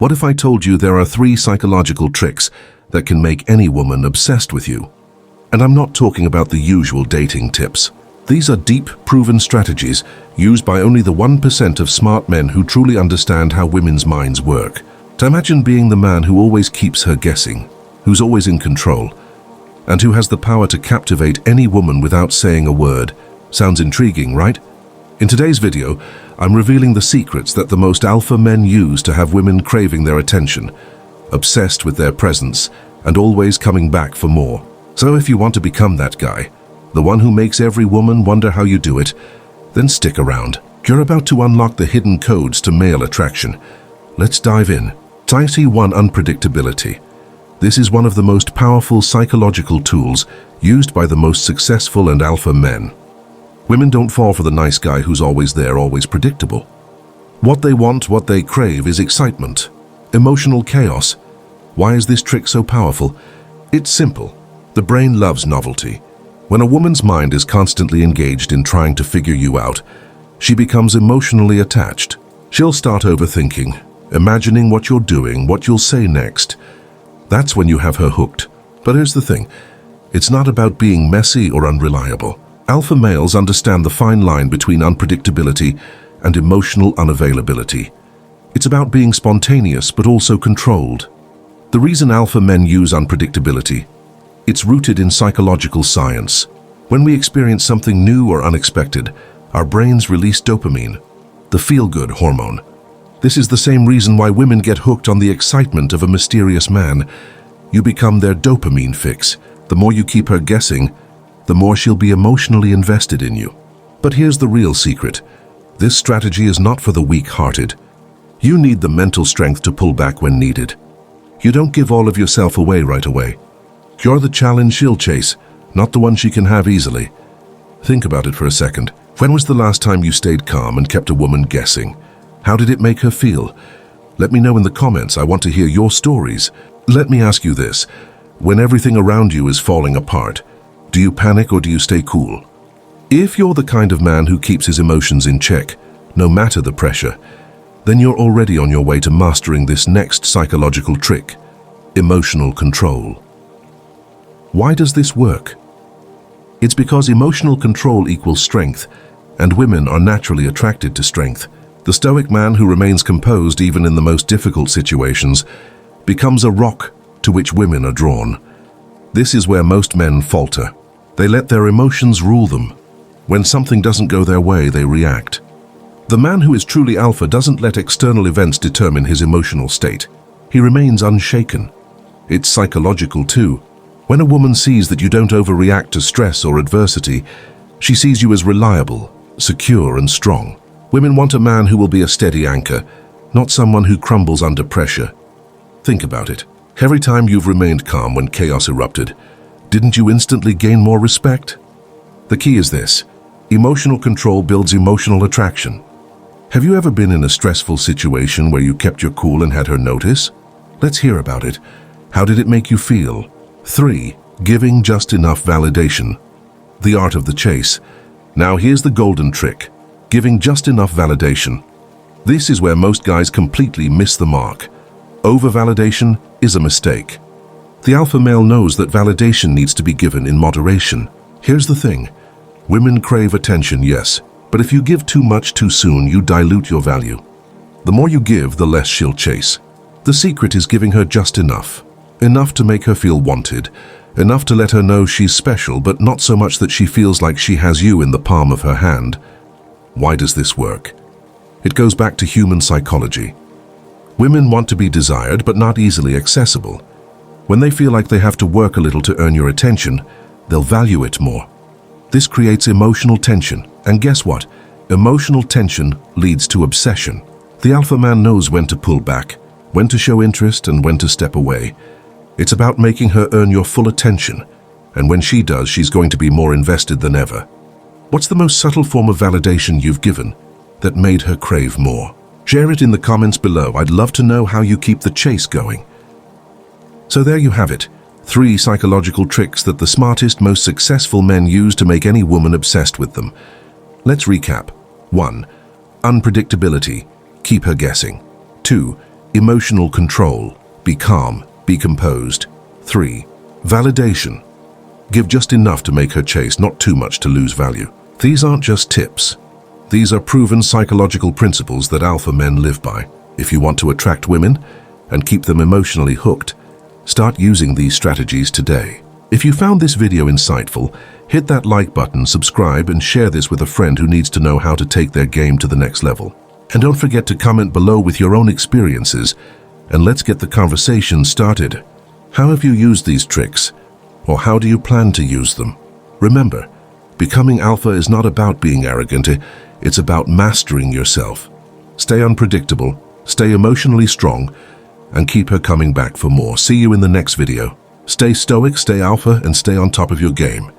What if I told you there are 3 psychological tricks that can make any woman obsessed with you? And I'm not talking about the usual dating tips. These are deep, proven strategies used by only the 1% of smart men who truly understand how women's minds work. To imagine being the man who always keeps her guessing, who's always in control, and who has the power to captivate any woman without saying a word. Sounds intriguing, right? In today's video, I'm revealing the secrets that the most alpha men use to have women craving their attention, obsessed with their presence, and always coming back for more. So if you want to become that guy, the one who makes every woman wonder how you do it, then stick around. You're about to unlock the hidden codes to male attraction. Let's dive in. Type 1: Unpredictability. This is one of the most powerful psychological tools used by the most successful and alpha men. Women don't fall for the nice guy who's always there, always predictable. What they want, what they crave is excitement, emotional chaos. Why is this trick so powerful? It's simple. The brain loves novelty. When a woman's mind is constantly engaged in trying to figure you out, she becomes emotionally attached. She'll start overthinking, imagining what you're doing, what you'll say next. That's when you have her hooked. But here's the thing. It's not about being messy or unreliable. Alpha males understand the fine line between unpredictability and emotional unavailability. It's about being spontaneous but also controlled. The reason alpha men use unpredictability, it's rooted in psychological science. When we experience something new or unexpected, our brains release dopamine, the feel-good hormone. This is the same reason why women get hooked on the excitement of a mysterious man. You become their dopamine fix. The more you keep her guessing, the more she'll be emotionally invested in you. But here's the real secret. This strategy is not for the weak-hearted. You need the mental strength to pull back when needed. You don't give all of yourself away right away. You're the challenge she'll chase, not the one she can have easily. Think about it for a second. When was the last time you stayed calm and kept a woman guessing? How did it make her feel? Let me know in the comments. I want to hear your stories. Let me ask you this. When everything around you is falling apart, do you panic or do you stay cool? If you're the kind of man who keeps his emotions in check, no matter the pressure, then you're already on your way to mastering this next psychological trick, emotional control. Why does this work? It's because emotional control equals strength, and women are naturally attracted to strength. The stoic man who remains composed even in the most difficult situations becomes a rock to which women are drawn. This is where most men falter. They let their emotions rule them. When something doesn't go their way, they react. The man who is truly alpha doesn't let external events determine his emotional state. He remains unshaken. It's psychological too. When a woman sees that you don't overreact to stress or adversity, she sees you as reliable, secure, and strong. Women want a man who will be a steady anchor, not someone who crumbles under pressure. Think about it. Every time you've remained calm when chaos erupted, didn't you instantly gain more respect? The key is this. Emotional control builds emotional attraction. Have you ever been in a stressful situation where you kept your cool and had her notice? Let's hear about it. How did it make you feel? 3. Giving just enough validation. The art of the chase. Now here's the golden trick. Giving just enough validation. This is where most guys completely miss the mark. Over-validation is a mistake. The alpha male knows that validation needs to be given in moderation. Here's the thing. Women crave attention, yes, but if you give too much too soon, you dilute your value. The more you give, the less she'll chase. The secret is giving her just enough. Enough to make her feel wanted. Enough to let her know she's special, but not so much that she feels like she has you in the palm of her hand. Why does this work? It goes back to human psychology. Women want to be desired, but not easily accessible. When they feel like they have to work a little to earn your attention, they'll value it more. This creates emotional tension, and guess what? Emotional tension leads to obsession. The alpha man knows when to pull back, when to show interest, and when to step away. It's about making her earn your full attention, and when she does, she's going to be more invested than ever. What's the most subtle form of validation you've given that made her crave more? Share it in the comments below. I'd love to know how you keep the chase going. So there you have it. 3 psychological tricks that the smartest, most successful men use to make any woman obsessed with them. Let's recap. 1. Unpredictability. Keep her guessing. 2. Emotional control. Be calm, be composed. 3. Validation. Give just enough to make her chase, not too much to lose value. These aren't just tips. These are proven psychological principles that alpha men live by. If you want to attract women and keep them emotionally hooked, start using these strategies today. If you found this video insightful, hit that like button, subscribe, and share this with a friend who needs to know how to take their game to the next level. And don't forget to comment below with your own experiences, and let's get the conversation started. How have you used these tricks? Or how do you plan to use them? Remember, becoming alpha is not about being arrogant, it's about mastering yourself. Stay unpredictable, stay emotionally strong, and keep her coming back for more. See you in the next video. Stay stoic, stay alpha, and stay on top of your game.